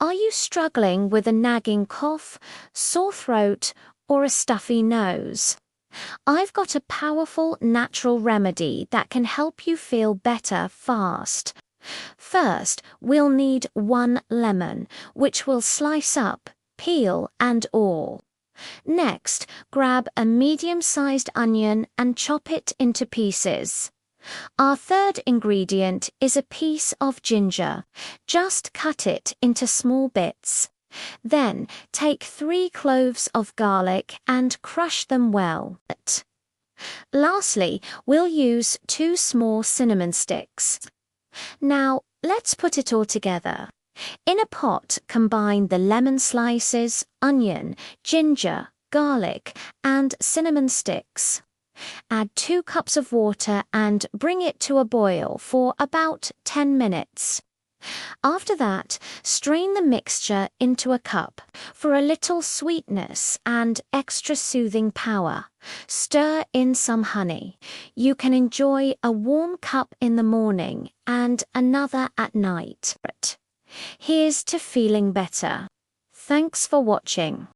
Are you struggling with a nagging cough, sore throat, or a stuffy nose? I've got a powerful natural remedy that can help you feel better fast. First, we'll need 1 lemon, which we'll slice up, peel and all. Next, grab a medium-sized onion and chop it into pieces. Our third ingredient is a piece of ginger. Just cut it into small bits. Then, take 3 cloves of garlic and crush them well. Lastly, we'll use 2 small cinnamon sticks. Now, let's put it all together. In a pot, combine the lemon slices, onion, ginger, garlic, and cinnamon sticks. Add 2 cups of water and bring it to a boil for about 10 minutes. After that, strain the mixture into a cup. For a little sweetness and extra soothing power, stir in some honey. You can enjoy a warm cup in the morning and another at night. Here's to feeling better. Thanks for watching.